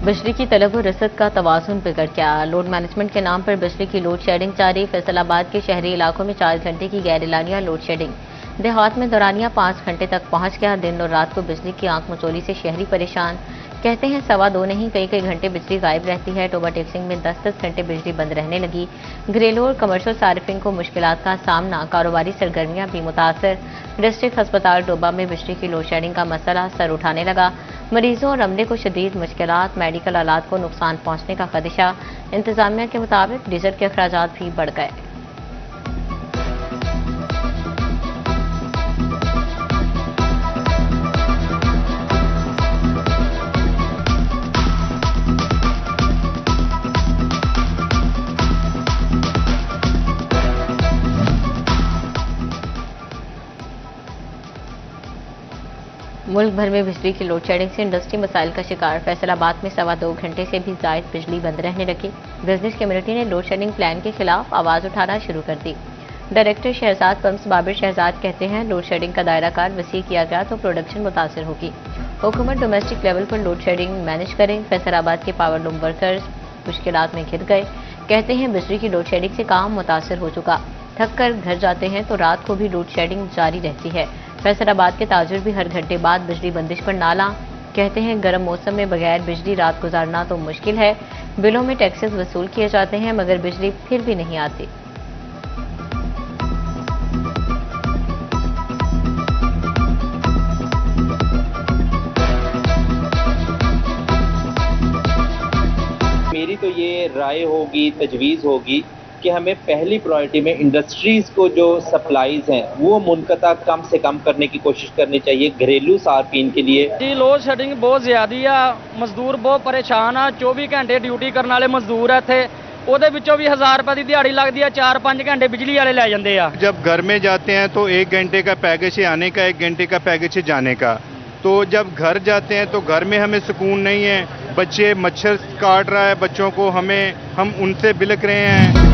बिजली की तलब और रसद का तवाज़ुन बिगड़ गया। लोड मैनेजमेंट के नाम पर बिजली की लोड शेडिंग जारी। फैसलाबाद के शहरी इलाकों में 4 घंटे की गैर एलानिया लोड शेडिंग। देहात में दौरानिया 5 घंटे तक पहुंच गया। दिन और रात को बिजली की आंख मचोली से शहरी परेशान। कहते हैं 2.25 नहीं कई घंटे बिजली गायब रहती है। टोबा टेक्सिंग में 10 घंटे बिजली बंद रहने लगी। घरेलू और कमर्शियल सार्फिन को मुश्किलात का सामना। कारोबारी सरगर्मियां भी मुतासर। डिस्ट्रिक्ट अस्पताल टोबा में बिजली की लोड शेडिंग का मसला सर उठाने लगा। मरीजों और अमले को शदीद मुश्किलात। मेडिकल आलात को नुकसान पहुंचने का खदशा। इंतजामिया के मुताबिक डीजल के अखराजात भी बढ़ गए। मुल्क भर में बिजली की लोड शेडिंग से इंडस्ट्री मसाइल का शिकार। फैसलाबाद में 2.25 घंटे से भी जायद बिजली बंद रहने लगी। बिजनेस कम्युनिटी ने लोड शेडिंग प्लान के खिलाफ आवाज उठाना शुरू कर दी। डायरेक्टर शहजाद पंप्स बाबिर शहजाद कहते हैं, लोड शेडिंग का दायरा कार वसी किया गया तो प्रोडक्शन मुतासर होगी। हुकूमत डोमेस्टिक लेवल पर लोड शेडिंग मैनेज करें। फैसलाबाद के पावर लूम वर्कर्स मुश्किलात में घिर गए। कहते हैं बिजली की लोड शेडिंग से काम मुतासर हो चुका। थक कर घर जाते हैं तो रात को भी लोड शेडिंग जारी रहती है। फैसलाबाद के ताजिर भी हर घंटे बाद बिजली बंदिश पर नाला। कहते हैं गर्म मौसम में बगैर बिजली रात गुजारना तो मुश्किल है। बिलों में टैक्सेस वसूल किए जाते हैं मगर बिजली फिर भी नहीं आती। मेरी तो ये राय होगी, तजवीज़ होगी कि हमें पहली प्रायोरिटी में इंडस्ट्रीज को जो सप्लाईज हैं वो मुनक़ता कम से कम करने की कोशिश करनी चाहिए घरेलू सार्फिन के लिए। जी लोड शेडिंग बहुत ज़्यादा है, मजदूर बहुत परेशान है। 24 घंटे ड्यूटी करने वाले मजदूर है थे, ਉਹਦੇ ਵਿੱਚੋਂ भी 1000 रुपए की दिहाड़ी लगती है। 4-5 घंटे बिजली वाले ले जाते हैं। जब घर में जाते हैं तो 1 घंटे का पैकेज है आने का, 1 घंटे का पैकेज है जाने का। तो जब घर जाते हैं तो घर में हमें सुकून नहीं है। बच्चे मच्छर काट रहा है बच्चों को, हम उनसे बिलक रहे हैं।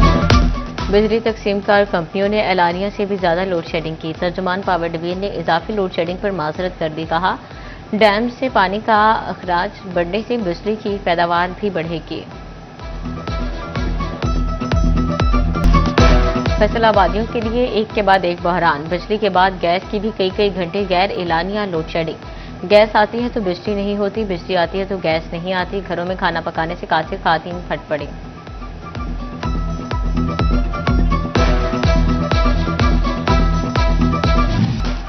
बिजली तकसीमकार कंपनियों ने एलानिया से भी ज्यादा लोड शेडिंग की। तर्जुमान पावर डिवीजन ने इजाफी लोड शेडिंग पर माजरत कर दी। कहा, डैम से पानी का अखराज बढ़ने से बिजली की पैदावार भी बढ़ेगी। फैसलाबादियों के लिए एक के बाद एक बहरान। बिजली के बाद गैस की भी कई घंटे गैर एलानिया लोड शेडिंग। गैस आती है तो बिजली नहीं होती, बिजली आती है तो गैस नहीं आती। घरों में खाना पकाने से कासिर खातिन फट पड़ी।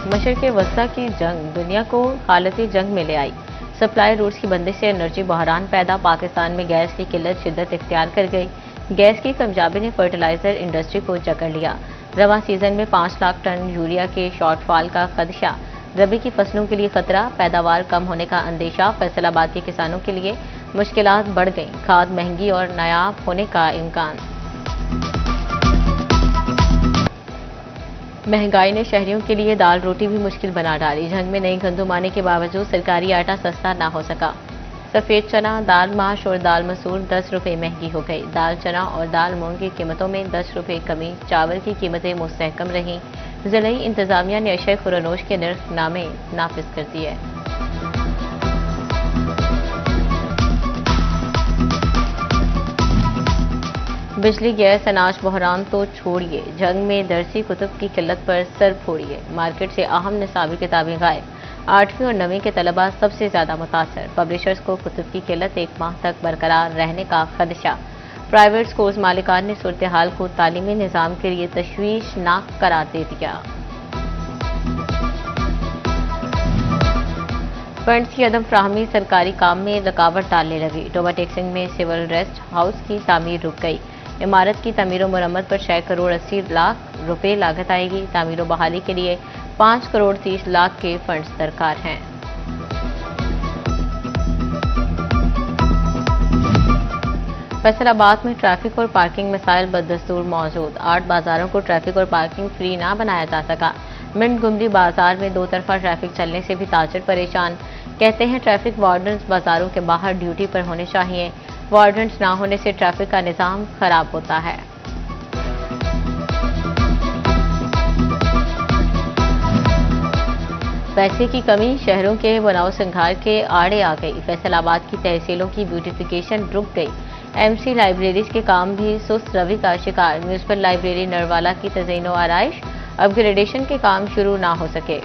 मशरिक़ वस्ता की जंग दुनिया को हालत जंग में ले आई। सप्लाई रूट्स की बंदिश से एनर्जी बहरान पैदा। पाकिस्तान में गैस की किल्लत शिद्दत इख्तियार कर गई। गैस की कमजाबी ने फर्टिलाइजर इंडस्ट्री को जकड़ लिया। रवां सीजन में 5 लाख टन यूरिया के शॉर्टफॉल का खदशा। रबी की फसलों के लिए खतरा, पैदावार कम होने का अंदेशा। फैसलाबाद के किसानों के लिए मुश्किलात बढ़ गई। खाद महंगी और नायाब होने का इम्कान। महंगाई ने शहरियों के लिए दाल रोटी भी मुश्किल बना डाली। जंग में नई गंदुम आने के बावजूद सरकारी आटा सस्ता ना हो सका। सफ़ेद चना, दाल माश और दाल मसूर 10 रुपये महंगी हो गई। दाल चना और दाल मूंग की कीमतों में 10 रुपये कमी। चावल की कीमतें मुस्तहकम रहीं। ज़िले इंतजामिया ने अशय खुरानोश के नर्खनामे नाफिज कर दिए। बिजली गैस अनाज बहरान तो छोड़िए, जंग में दरसी कुतुब की किल्लत पर सर फोड़िए। मार्केट से अहम निसाबी किताबें गायब। 8वीं और 9वीं के तलबा सबसे ज्यादा मुतासर। पब्लिशर्स को कुतुब की किल्लत 1 माह तक बरकरार रहने का खदशा। प्राइवेट स्कूल्स मालिकान ने सूरत हाल को तालीमी निज़ाम के लिए तशवीशनाक करार दे दिया। फंड्स की अदम फ्राहमी सरकारी काम में रुकावट डालने लगी। टोबा टेक्सिंग में सिविल रेस्ट हाउस की तामीर रुक गई। इमारत की तमीर और मरम्मत पर 6 करोड़ 80 लाख रुपए लागत आएगी। तामीर और बहाली के लिए 5 करोड़ 30 लाख के फंड्स दरकार हैं। फैसलाबाद में ट्रैफिक और पार्किंग मसाइल बदस्तूर मौजूद। 8 बाजारों को ट्रैफिक और पार्किंग फ्री ना बनाया जा सका। मिंट गुमरी बाजार में 2 तरफा ट्रैफिक चलने से भी ताजिर परेशान। कहते हैं ट्रैफिक वार्डन्स बाजारों के बाहर ड्यूटी पर होने चाहिए। वार्डन्स ना होने से ट्रैफिक का निज़ाम खराब होता है। पैसे की कमी शहरों के बनाव संघार के आड़े आ गई। फैसलाबाद की तहसीलों की ब्यूटिफिकेशन रुक गई। एमसी लाइब्रेरीज के काम भी सुस्त रवि का शिकार। म्यूनिसिपल लाइब्रेरी नरवाला की तज़ीनो आराइश अपग्रेडेशन के काम शुरू ना हो सके।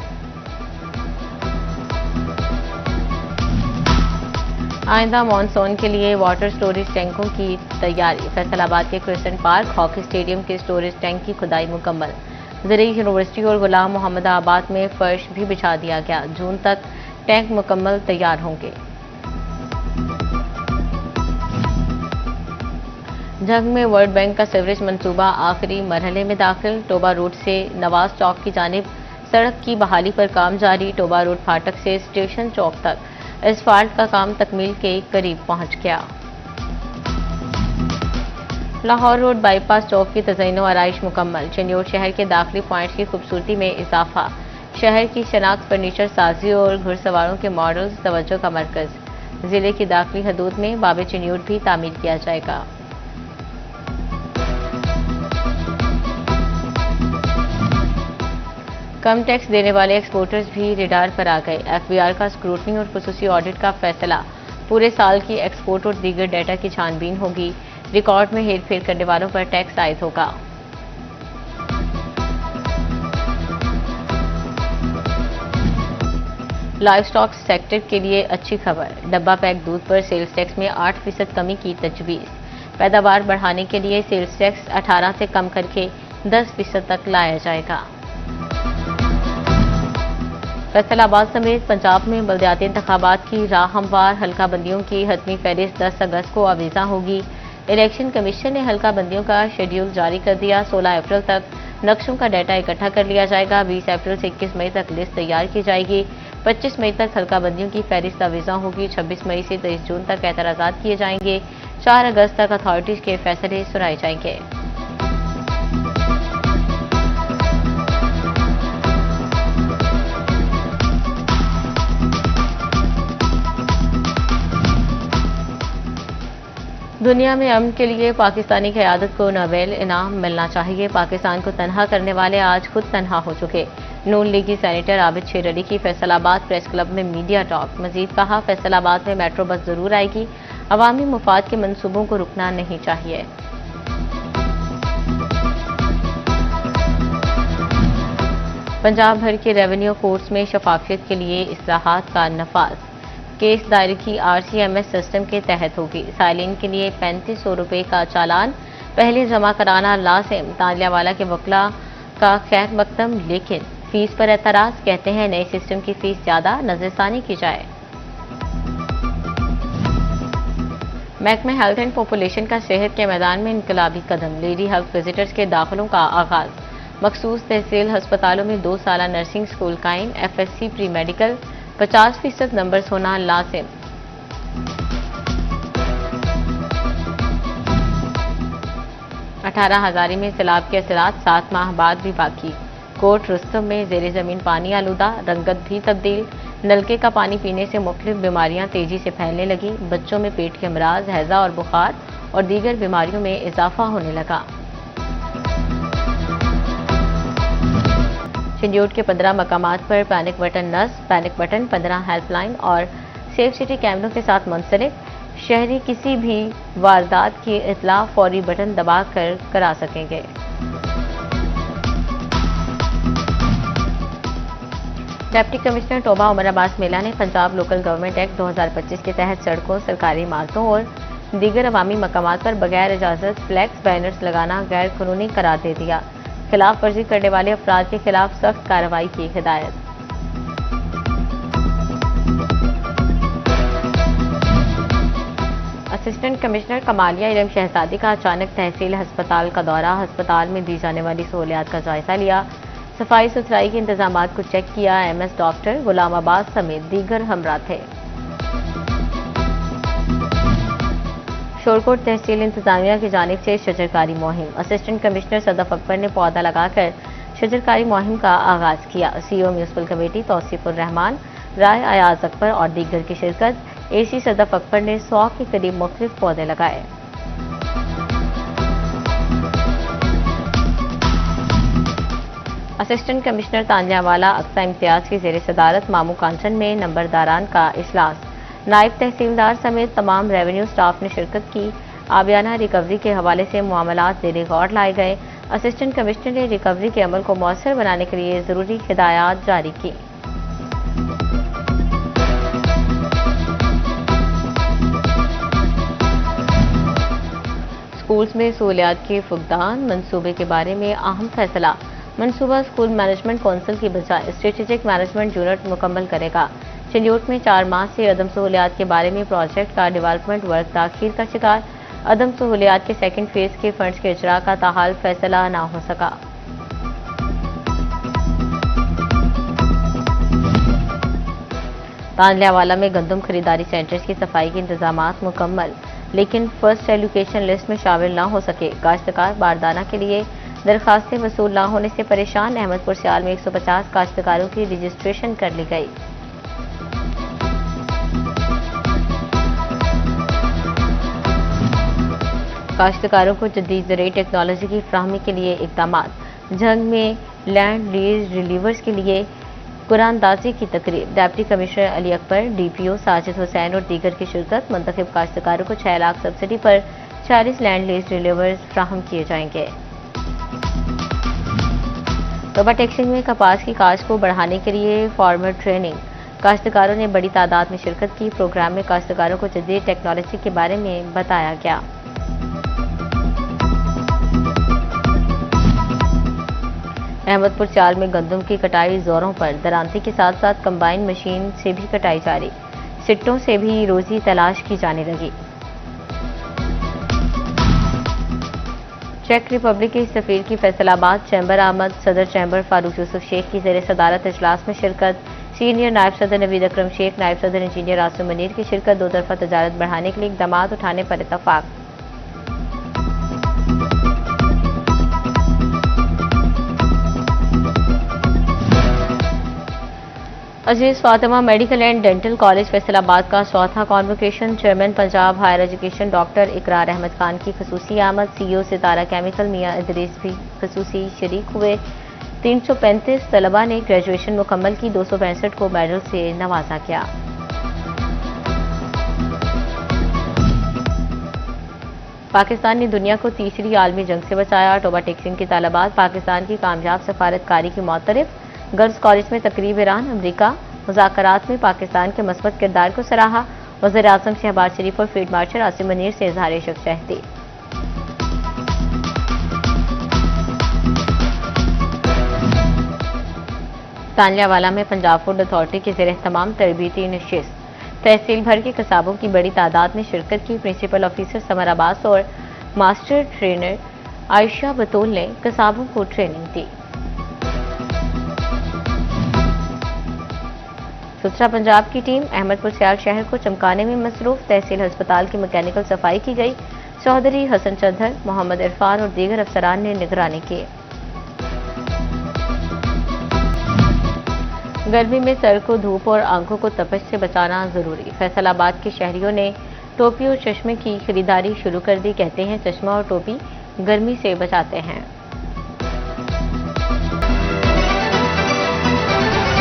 आइंदा मानसून के लिए वाटर स्टोरेज टैंकों की तैयारी। फैसलाबाद के क्रिसेंट पार्क हॉकी स्टेडियम के स्टोरेज टैंक की खुदाई मुकम्मल। ज़रूरी यूनिवर्सिटी और गुलाम मोहम्मद आबाद में फर्श भी बिछा दिया गया। जून तक टैंक मुकम्मल तैयार होंगे। जंग में वर्ल्ड बैंक का सीवरेज मंसूबा आखिरी मरहले में दाखिल। टोबा रोड से नवाज चौक की जानिब सड़क की बहाली पर काम जारी। टोबा रोड फाटक से स्टेशन चौक तक एसफाल्ट का काम तकमील के करीब पहुंच गया। लाहौर रोड बाईपास चौक की तज़ीनो आराइश मुकम्मल। चंडियोट शहर के दाखिली पॉइंट्स की खूबसूरती में इजाफा। शहर की शनाख्त फर्नीचर साजी और घुड़सवारों के मॉडल्स तवज्जो का मरकज। जिले की दाखिली हदूद में बाबे चंडियोट भी तामीर किया जाएगा। कम टैक्स देने वाले एक्सपोर्टर्स भी रेडार पर आ गए। एफबीआर का स्क्रूटनी और खुसूसी ऑडिट का फैसला। पूरे साल की एक्सपोर्ट और दीगर डाटा की छानबीन होगी। रिकॉर्ड में हेरफेर करने वालों पर टैक्स आयद होगा। लाइव स्टॉक सेक्टर के लिए अच्छी खबर। डब्बा पैक दूध पर सेल्स टैक्स में 8% कमी की तजवीज़। पैदावार बढ़ाने के लिए सेल्स टैक्स 18 से कम करके 10% तक लाया जाएगा। फैसलाबाद समेत पंजाब में बल्दियाती इंतखाबात की राह हमवार। हल्का बंदियों की हतमी फहरिस्त 10 अगस्त को आवीज़ा होगी। इलेक्शन कमीशन ने हल्का बंदियों का शेड्यूल जारी कर दिया। 16 अप्रैल तक नक्शों का डाटा इकट्ठा कर लिया जाएगा। 20 अप्रैल से 21 मई तक लिस्ट तैयार की जाएगी। 25 मई तक हल्का बंदियों की फहरिस्त आवीज़ा होगी। 26 मई से 23 जून तक एतराज़ात किए जाएंगे। 4 अगस्त तक अथॉरिटीज़ के फैसले सुनाए जाएंगे। दुनिया में अमन के लिए पाकिस्तानी क़यादत को नोबेल इनाम मिलना चाहिए। पाकिस्तान को तनहा करने वाले आज खुद तनहा हो चुके। नून लीगी सेनेटर आबिद शेर अली की फैसलाबाद प्रेस क्लब में मीडिया टॉक। मजीद कहा, फैसलाबाद में मेट्रो बस जरूर आएगी। अवामी मुफाद के मंसूबों को रुकना नहीं चाहिए। पंजाब भर के रेवेन्यू कोर्ट्स में शफाफियत के लिए इस्लाहात का नफाज। केस दायरगी RCMS सिस्टम के तहत होगी। साइलिन के लिए 3500 रुपये का चालान पहले जमा कराना लाजिम। तालियावाला के वकला का खैर मकदम, लेकिन फीस पर एतराज। कहते हैं नए सिस्टम की फीस ज्यादा, नजरसानी की जाए। महकमे हेल्थ एंड पॉपुलेशन का सेहत के मैदान में इनकलाबी कदम। लेडी हेल्थ विजिटर्स के दाखिलों का आगाज। मखसूस तहसील अस्पतालों में 2 साला नर्सिंग स्कूल कायम। FSC प्री मेडिकल 50% नंबर्स होना लाजिम। अठारह हजारी में सैलाब के असरात 7 माह बाद भी बाकी। कोट रुस्तम में जेर जमीन पानी आलूदा, रंगत भी तब्दील। नलके का पानी पीने से मुख्तलिफ बीमारियां तेजी से फैलने लगी। बच्चों में पेट के अमराज, हैजा और बुखार और दीगर बीमारियों में इजाफा होने लगा। चंडियोट के 15 मकामात पर पैनिक बटन नस्ब। पैनिक बटन 15 हेल्पलाइन और सेफ सिटी कैमरों के साथ मुंसलिक। शहरी किसी भी वारदात की इतला फौरी बटन दबाकर करा सकेंगे। डिप्टी कमिश्नर टोबा उमर अब्बास मेला ने पंजाब लोकल गवर्नमेंट एक्ट 2025 के तहत सड़कों, सरकारी इमारतों और दीगर अवामी मकामात पर बगैर इजाजत फ्लैक्स बैनर्स लगाना गैर कानूनी करार दे दिया। खिलाफ वर्जी करने वाले अफराद के खिलाफ सख्त कार्रवाई की हिदायत। असिस्टेंट कमिश्नर कमालिया इलम शहजादी का अचानक तहसील अस्पताल का दौरा। अस्पताल में दी जाने वाली सहूलियात का जायजा लिया। सफाई सुथराई के इंतजामात को चेक किया। MS डॉक्टर गुलाम अब्बास समेत दीगर हमरा थे। शोरकोट तहसील इंतजामिया की जानिब से शजरकारी मुहिम। असिस्टेंट कमिश्नर सदफ अकबर ने पौधा लगाकर शजरकारी मुहिम का आगाज किया। CO म्यूनसिपल कमेटी तौसीफुर रहमान, राय अयाज अकबर और दीगर की शिरकत। AC सदफ अकबर ने 100 के करीब मुख्तलिफ पौधे लगाए। असिस्टेंट कमिश्नर तांजावाला अक्सा इम्तियाज की ज़ेर सदारत मामू कांचन में नंबरदारान का इजलास। नायब तहसीलदार समेत तमाम रेवेन्यू स्टाफ ने शिरकत की। आबियाना रिकवरी के हवाले से मामलात ज़ेर गौर लाए गए। असिस्टेंट कमिश्नर ने रिकवरी के अमल को मौसर बनाने के लिए ज़रूरी हिदायत जारी की। स्कूल्स में सहूलियात के फुकदान मंसूबे के बारे में अहम फैसला। मंसूबा स्कूल मैनेजमेंट कौंसिल की बजाय स्ट्रेटेजिक मैनेजमेंट यूनिट मुकम्मल करेगा। चिन्यूट में 4 माह से अदम सहूलियात के बारे में प्रोजेक्ट का डेवलपमेंट वर्क ताखीर का शिकार। अदम सहूलियात के सेकंड फेज के फंड्स के इजरा का ताहाल फैसला न हो सका। तांजलियावाला में गंदम खरीदारी सेंटर्स की सफाई के इंतजामात मुकम्मल, लेकिन फर्स्ट एलोकेशन लिस्ट में शामिल न हो सके। काश्तकार बारदाना के लिए दरखास्तें वसूल न होने से परेशान। अहमदपुर सियाल में 150 काश्तकारों की रजिस्ट्रेशन कर ली गई। काश्तकारों को जदीद ज़राई टेक्नोलॉजी की फ्राहमी के लिए इकदाम। जंग में लैंड लीज रिलीवर्स के लिए कुरानदाजी की तकरीब। Deputy commissioner Ali Akbar, DPO Sajid Hussain और दीगर की शिरकत। मुंतखब काश्तकारों को 6 लाख सब्सिडी पर 40 लैंड लीज रिलीवर्स फ्राहम किए जाएंगे। तोबा टेक्सटाइल में कपास की काश्त को बढ़ाने के लिए फार्मर ट्रेनिंग। काश्तकारों ने बड़ी तादाद में शिरकत की। प्रोग्राम में काश्तकारों को जदीद टेक्नोलॉजी के बारे में बताया गया। अहमदपुर सियाल में गंदम की कटाई जोरों पर। दरांती के साथ साथ कंबाइन मशीन से भी कटाई जारी। सिट्टों से भी रोजी तलाश की जाने लगी। चेक रिपब्लिक के सफीर की फैसलाबाद चैम्बर आमद। सदर चैम्बर फारूक यूसुफ शेख की ज़ेर सदारत इजलास में शिरकत। सीनियर नायब सदर नवीद अकरम शेख, नायब सदर इंजीनियर आसिम मुनीर की शिरकत। 2 तरफा तजारत बढ़ाने के लिए इकदाम उठाने पर इत्तफाक। Aziz Fatima medical and dental college Faisalabad का चौथा convocation. Chairman Punjab higher education doctor Iqrar Ahmad Khan की खसूसी आमद। सीईओ सितारा केमिकल मियां इदरीस भी खसूसी शरीक हुए। 335 तलबा ने ग्रेजुएशन मुकम्मल की। 265 को मेडल से नवाजा गया। पाकिस्तान ने दुनिया को तीसरी आलमी जंग से बचाया। टोबा टेक्सिंग की तालिबात पाकिस्तान की कामयाब सफारतकारी की मोतरफ। गर्ल्स कॉलेज में तकरीब। ईरान अमरीका मुज़ाकरात में पाकिस्तान के मस्बत किरदार को सराहा। वज़ीर आज़म शहबाज शरीफ और फील्ड मार्शल आसिम मुनीर से इज़हार यकजहती। तांजलियावाला में पंजाब फूड अथॉरिटी के ज़ेर तमाम तरबीती नशिस्त। तहसील भर के कसाबों की बड़ी तादाद में शिरकत की। प्रिंसिपल ऑफिसर समर अब्बास और मास्टर ट्रेनर आयशा बतूल ने कसाबों को ट्रेनिंग दी। सुथरा पंजाब की टीम अहमदपुर सियाल शहर को चमकाने में मसरूफ। तहसील अस्पताल की मैकेनिकल सफाई की गई। चौधरी हसन चंदर, मोहम्मद इरफान और दीगर अफसरान ने निगरानी की। गर्मी में सर को धूप और आंखों को तपश से बचाना जरूरी। फैसलाबाद के शहरियों ने टोपी और चश्मे की खरीदारी शुरू कर दी। कहते हैं चश्मा और टोपी गर्मी से बचाते हैं।